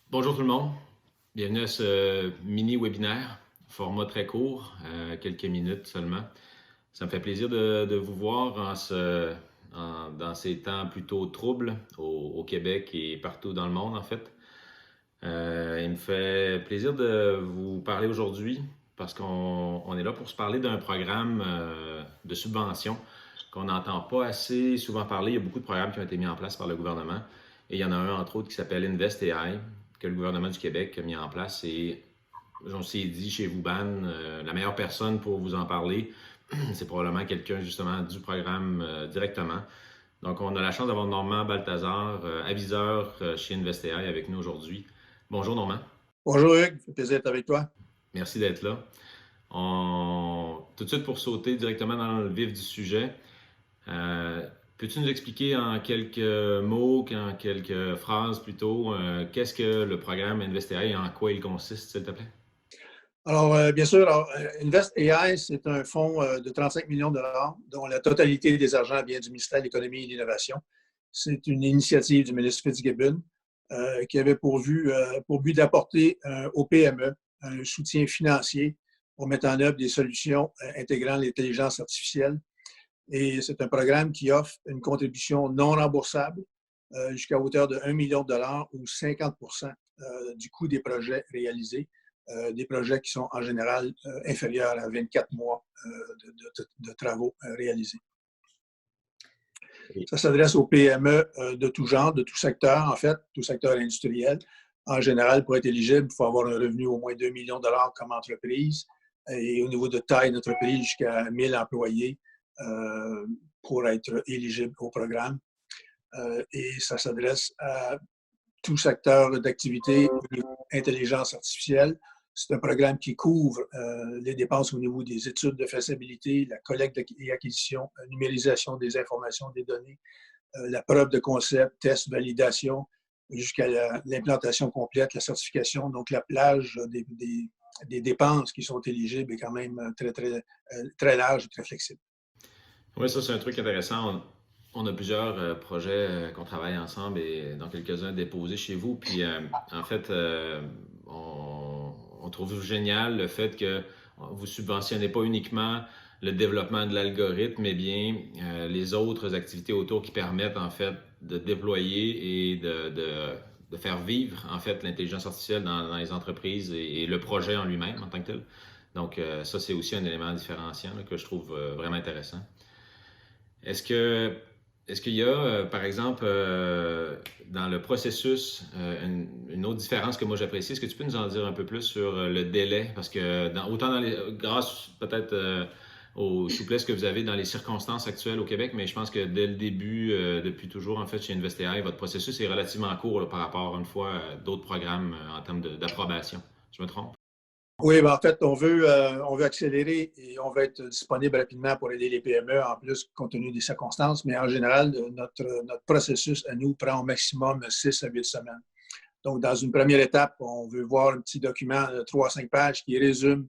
Bonjour tout le monde, bienvenue à ce mini-webinaire, format très court, quelques minutes seulement. Ça me fait plaisir de vous voir dans ces temps plutôt troubles au Québec et partout dans le monde en fait. Il me fait plaisir de vous parler aujourd'hui parce qu'on est là pour se parler d'un programme de subvention qu'on n'entend pas assez souvent parler. Il y a beaucoup de programmes qui ont été mis en place par le gouvernement et il y en a un entre autres qui s'appelle Invest AI que le gouvernement du Québec a mis en place et on s'est dit chez Vauban, la meilleure personne pour vous en parler, c'est probablement quelqu'un justement du programme directement. Donc, on a la chance d'avoir Normand Balthazar, aviseur chez Investéi avec nous aujourd'hui. Bonjour Normand. Bonjour Hugues, ça fait plaisir d'être avec toi. Merci d'être là. Tout de suite pour sauter directement dans le vif du sujet, peux-tu nous expliquer en quelques mots, en quelques phrases plutôt, qu'est-ce que le programme Investéi et en quoi il consiste, s'il te plaît? Alors, bien sûr, Invest AI, c'est un fonds de 35 millions de dollars, dont la totalité des argents vient du ministère de l'Économie et de l'Innovation. C'est une initiative du ministre Fitzgibbon qui avait pour but d'apporter aux PME un soutien financier pour mettre en œuvre des solutions intégrant l'intelligence artificielle. Et c'est un programme qui offre une contribution non remboursable jusqu'à hauteur de 1 million de dollars ou 50 du coût des projets réalisés, des projets qui sont en général inférieurs à 24 mois de travaux réalisés. Ça s'adresse aux PME de tout genre, de tout secteur, en fait, tout secteur industriel. En général, pour être éligible, il faut avoir un revenu au moins 2 millions de dollars comme entreprise. Et au niveau de taille d'entreprise, jusqu'à 1000 employés pour être éligible au programme. Et ça s'adresse à tout secteur d'activité au niveau intelligence artificielle. C'est un programme qui couvre les dépenses au niveau des études de faisabilité, la collecte et acquisition, la numérisation des informations, des données, la preuve de concept, test, validation, jusqu'à l'implantation complète, la certification. Donc, la plage des dépenses qui sont éligibles est quand même très large et très flexible. Oui, ça c'est un truc intéressant. On a plusieurs projets qu'on travaille ensemble et dans quelques-uns déposés chez vous. Puis en fait, on trouve génial le fait que vous subventionnez pas uniquement le développement de l'algorithme, mais bien les autres activités autour qui permettent en fait de déployer et de faire vivre en fait l'intelligence artificielle dans les entreprises et le projet en lui-même en tant que tel. Donc ça c'est aussi un élément différenciant là, que je trouve vraiment intéressant. Est-ce que est-ce qu'il y a, par exemple, dans le processus, une autre différence que moi j'apprécie? Est-ce que tu peux nous en dire un peu plus sur le délai? Parce que autant grâce peut-être aux souplesses que vous avez dans les circonstances actuelles au Québec, mais je pense que dès le début, depuis toujours, en fait, chez InvestAI, votre processus est relativement court là, par rapport, une fois, à d'autres programmes en termes d'approbation. Je me trompe? Oui, ben en fait, on veut accélérer et on veut être disponible rapidement pour aider les PME, en plus, compte tenu des circonstances. Mais en général, notre processus à nous prend au maximum 6 à 8 semaines. Donc, dans une première étape, on veut voir un petit document de 3 à 5 pages qui résume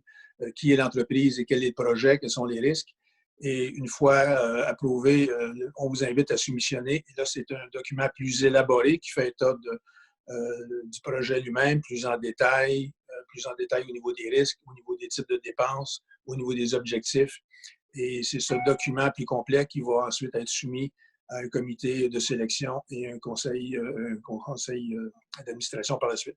qui est l'entreprise et quel est le projet, quels sont les risques. Et une fois approuvé, on vous invite à soumissionner. Et là, c'est un document plus élaboré qui fait état du projet lui-même, plus en détail au niveau des risques, au niveau des types de dépenses, au niveau des objectifs. Et c'est ce document plus complet qui va ensuite être soumis à un comité de sélection et un conseil d'administration par la suite.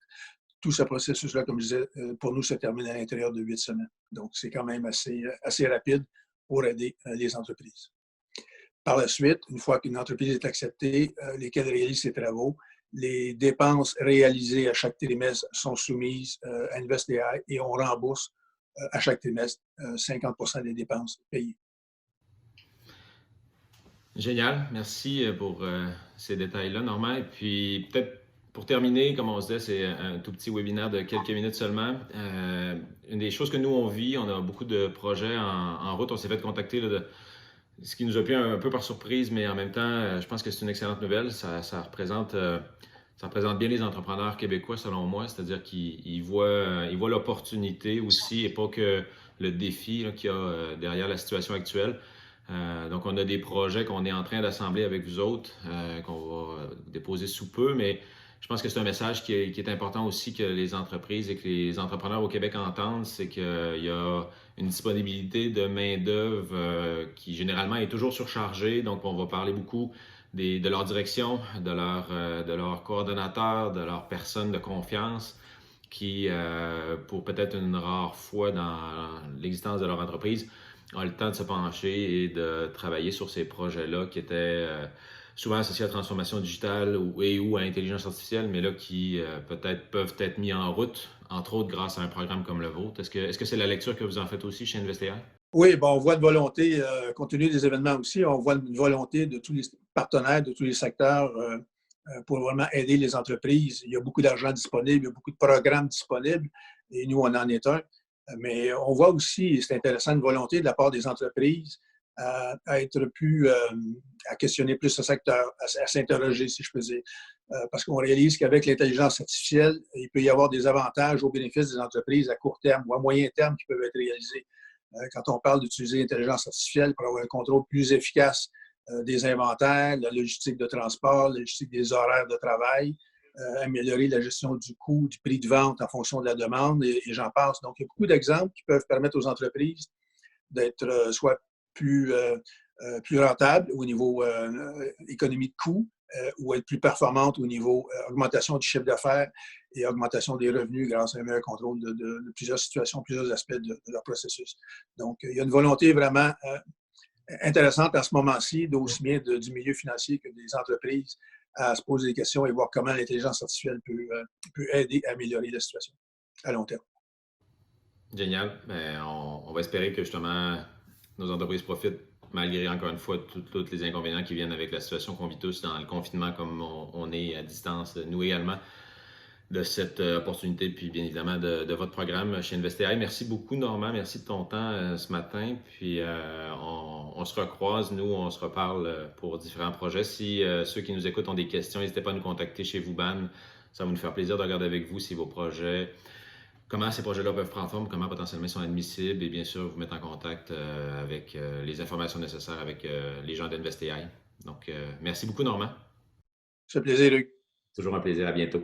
Tout ce processus-là, comme je disais, pour nous, se termine à l'intérieur de 8 semaines. Donc, c'est quand même assez rapide pour aider les entreprises. Par la suite, une fois qu'une entreprise est acceptée, lesquelles réalisent ses travaux, les dépenses réalisées à chaque trimestre sont soumises à InvestAI et on rembourse à chaque trimestre 50 des dépenses payées. Génial, merci pour ces détails-là, Normand. Et puis peut-être pour terminer, comme on se disait, c'est un tout petit webinaire de quelques minutes seulement. Une des choses que nous on vit, on a beaucoup de projets en route. On s'est fait contacter là, ce qui nous a pris un peu par surprise, mais en même temps, je pense que c'est une excellente nouvelle. Ça représente bien les entrepreneurs québécois, selon moi, c'est-à-dire qu'ils voient l'opportunité aussi et pas que le défi là, qu'il y a derrière la situation actuelle. Donc, on a des projets qu'on est en train d'assembler avec vous autres, qu'on va déposer sous peu, mais je pense que c'est un message qui est important aussi que les entreprises et que les entrepreneurs au Québec entendent, c'est qu'il y a une disponibilité de main-d'œuvre qui généralement est toujours surchargée. Donc, on va parler beaucoup de leur direction, de leur coordonnateur, de leur personne de confiance qui, pour peut-être une rare fois dans l'existence de leur entreprise, ont le temps de se pencher et de travailler sur ces projets-là qui étaient souvent associés à la transformation digitale ou à l'intelligence artificielle, mais là qui peut-être peuvent être mis en route, entre autres grâce à un programme comme le vôtre. Est-ce que c'est la lecture que vous en faites aussi chez Investéa? Oui, bon, on voit une volonté, compte tenu des événements aussi, on voit une volonté de tous les partenaires, de tous les secteurs pour vraiment aider les entreprises. Il y a beaucoup d'argent disponible, il y a beaucoup de programmes disponibles et nous, on en est un. Mais on voit aussi, c'est intéressant, une volonté de la part des entreprises à être plus, à questionner plus ce secteur, à s'interroger, si je peux dire. Parce qu'on réalise qu'avec l'intelligence artificielle, il peut y avoir des avantages au bénéfice des entreprises à court terme ou à moyen terme qui peuvent être réalisés. Quand on parle d'utiliser l'intelligence artificielle pour avoir un contrôle plus efficace des inventaires, la logistique de transport, la logistique des horaires de travail, améliorer la gestion du coût, du prix de vente en fonction de la demande, et j'en passe. Donc, il y a beaucoup d'exemples qui peuvent permettre aux entreprises d'être soit plus rentables au niveau économie de coûts ou être plus performantes au niveau augmentation du chiffre d'affaires et augmentation des revenus grâce à un meilleur contrôle de plusieurs situations, plusieurs aspects de leur processus. Donc, il y a une volonté vraiment intéressante à ce moment-ci, d'aussi bien du milieu financier que des entreprises, à se poser des questions et voir comment l'intelligence artificielle peut aider à améliorer la situation à long terme. Génial. Ben, on va espérer que justement nos entreprises profitent, malgré encore une fois tous les inconvénients qui viennent avec la situation qu'on vit tous dans le confinement, comme on est à distance, nous également, de cette opportunité, puis bien évidemment de votre programme chez Investéa. Merci beaucoup, Normand. Merci de ton temps ce matin. Puis on se recroise, nous, on se reparle pour différents projets. Si ceux qui nous écoutent ont des questions, n'hésitez pas à nous contacter chez Vouban. Ça va nous faire plaisir de regarder avec vous si vos projets, comment ces projets-là peuvent prendre forme, comment potentiellement ils sont admissibles et bien sûr vous mettre en contact avec les informations nécessaires avec les gens d'Investéa. Donc, merci beaucoup, Normand. Ça fait plaisir, Luc. Toujours un plaisir. À bientôt.